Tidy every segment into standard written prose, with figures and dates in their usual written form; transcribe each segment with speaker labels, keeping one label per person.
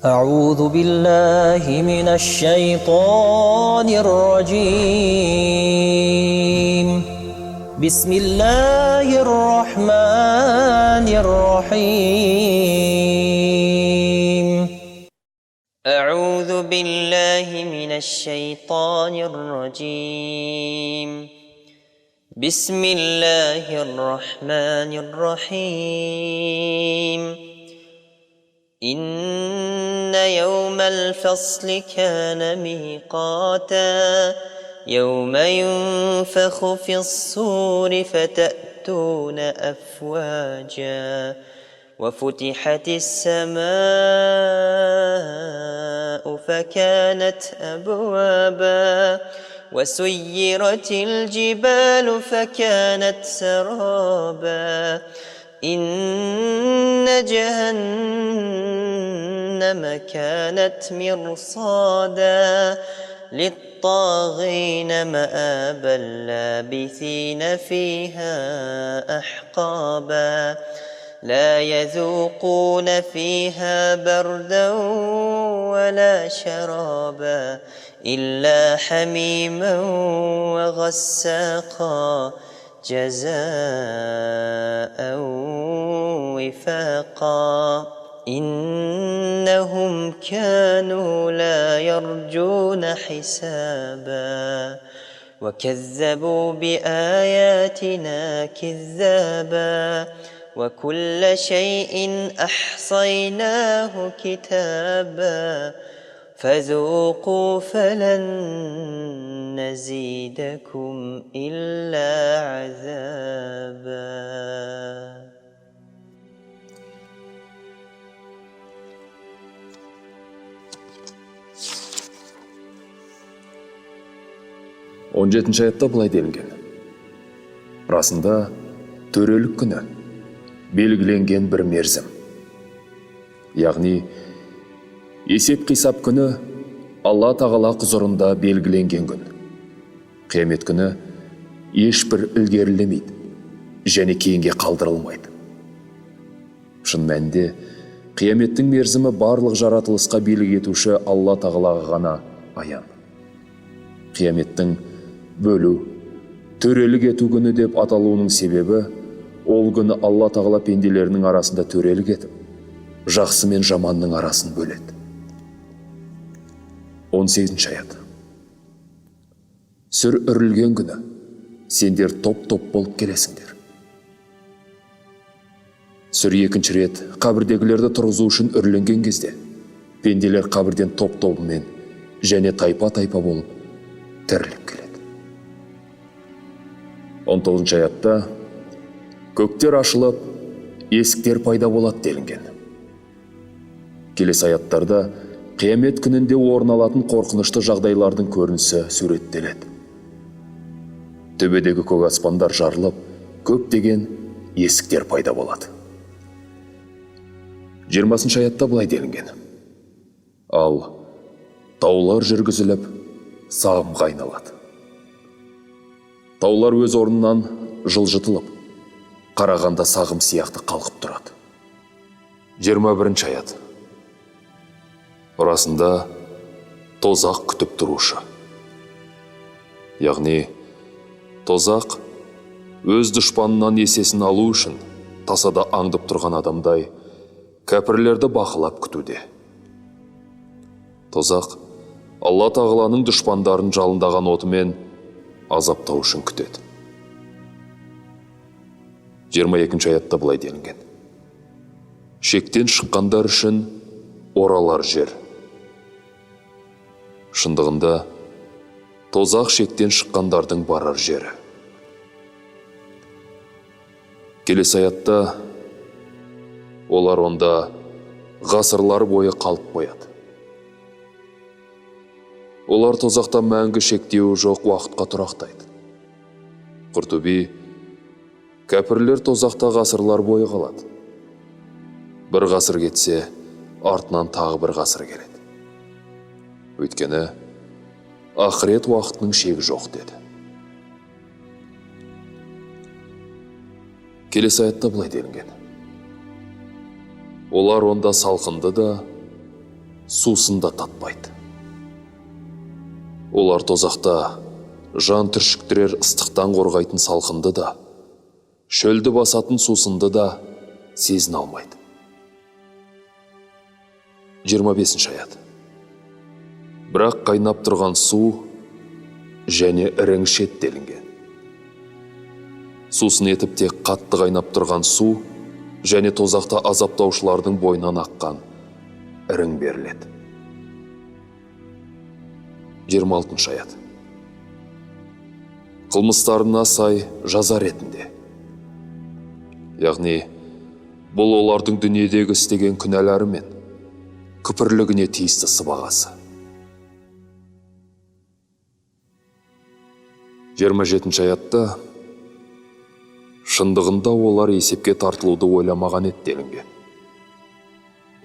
Speaker 1: أعوذ بالله من الشيطان الرجيم بسم الله الرحمن الرحيم أعوذ بالله من الشيطان الرجيم بسم الله الرحمن الرحيم إن يوم الفصل كان ميقاتا يوم ينفخ في الصور فتأتون أفواجا وفتحت السماء فكانت أبوابا وسيرت الجبال فكانت سرابا إن جهنم كانت مرصادا للطاغين مآبا لابثين فيها أحقابا لا يذوقون فيها بردا ولا شرابا إلا حميما وغساقا جزاء وفاقا إنهم كانوا لا يرجون حسابا وكذبوا بآياتنا كذابا وكل شيء أحصيناه كتابا فذوقوا فلن نزيدكم إلا عذابا.
Speaker 2: 17 аятта былай делінген: расында төрелік күні белгіленген бір мерзім, яғни есеп-қисап күні Алла тағала құзырында белгіленген күн. Қиямет күні ешбір ілгерілемейді және кейінге қалдырылмайды. Шын мәнінде қияметтің мерзімі барлық жаратылысқа билік етуші Алла тағалаға ғана аян. Қияметтің бөлу, төрелік ету күні деп аталуының себебі, ол күні Алла тағала пенделерінің арасында төрелік етіп, жақсы мен жаманның арасын бөледі. 18 аят. Сүр үрілген күні сендер топ-топ болып келесіңдер. Сүр екінші рет қабірдегілерді тұрғызу үшін үрленген кезде пенделер қабірден топ-тобымен және тайпа-тайпа болып тіріліп келеді. 19 аятта көктер ашылып, есіктер пайда болады делінген. Келесі аяттарда қиямет күнінде орын алатын қорқынышты жағдайлардың көрінісі суреттеледі. Төбедегі көк аспандар жарылып, көптеген есіктер пайда болады. 20 аятта былай делінген: ал таулар жүргізіліп, сағымға айналады. Таулар өз орнынан жылжытылып, қарағанда сағым сияқты қалқып тұрады. 21 аят. Расында тозақ күтіп тұрушы. Яғни тозақ өз дұшпанынан есесін алу үшін тасада аңдып тұрған адамдай кәпірлерді бақылап күтуде. Тозақ Алла тағаланың дұшпандарын жалындаған отымен азаптау үшін күтеді. 22 аятта былай делінген: шектен шыққандар үшін оралар жер. Шындығында тозақ шектен шыққандардың барар жері. Келесі аятта олар онда ғасырлар бойы қалып қояды. Олар тозақта мәңгі шектеуі жоқ уақытқа тұрақтайды. Құртуби: кәпірлер тозақта ғасырлар бойы қалады. Бір ғасыр кетсе, артынан тағы бір ғасыр келеді. Өйткені ақырет уақытының шегі жоқ деді. Келесі аятта былай делінген: олар онда салқынды да, сусын да татпайды. Олар тозақта жан түршіктірер ыстықтан қорғайтын салқынды да, шөлді басатын сусынды да сезін алмайды. 25 аят. Бірақ қайнап тұрған су және іріңшет делінген. Сусын етіп тек қатты қайнап тұрған су және тозақта азаптаушылардың бойынан аққан ірің беріледі. 26 аят. Қылмыстарына сай жаза ретінде. Яғни, бұл олардың дүниедегі істеген күнәлары мен күпірлігіне тиісті сыбағасы. 27 аятта шындығында олар есепке тартылуды ойламаған еді делінген.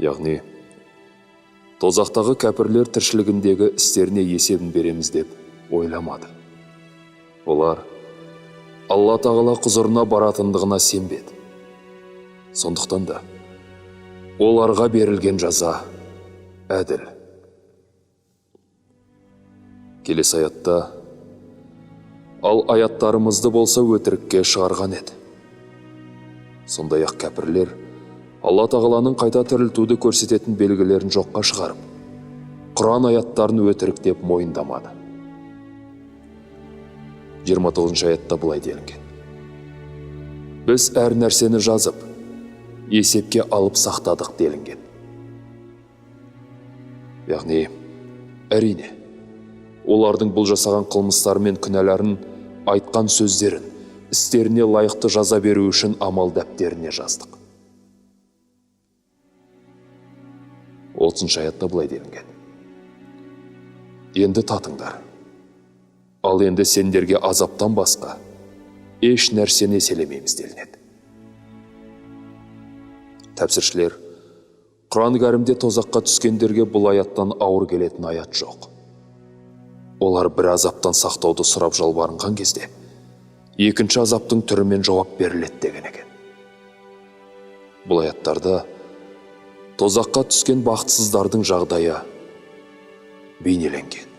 Speaker 2: Яғни, тозақтағы кәпірлер тіршілігіндегі істеріне есебін береміз деп ойламады. Олар Алла тағала құзырына баратындығына сенбеді. Сондықтан да оларға берілген жаза әділ. Келесі аятта ал аяттарымызды болса өтірікке шығарған еді. Сондай-ақ кәпірлер Алла тағаланың қайта тірілтуді көрсететін белгілерін жоққа шығарып, Құран аяттарын өтірік деп мойындамады. 29 аятта былай делінген. Біз әр нәрсені жазып, есепке алып сақтадық делінген. Яғни, әрине, олардың бұл жасаған қылмыстары мен күнәларын, айтқан сөздерін, істеріне лайықты жаза беру үшін амал дәптеріне жаздық. 30 аятта былай делінген. Енді татыңдар. Ал енді сендерге азаптан басқа еш нәрсені еселемейміз делінеді. Тәпсіршілер, Құран кәрімде тозаққа түскендерге бұл аяттан ауыр келетін аят жоқ. Олар бір азаптан сақтауды сұрап жалбарынған кезде, екінші азаптың түрімен жауап беріледі деген екен. Бұл аяттарда тозаққа түскен бақытсыздардың жағдайы бейнеленген.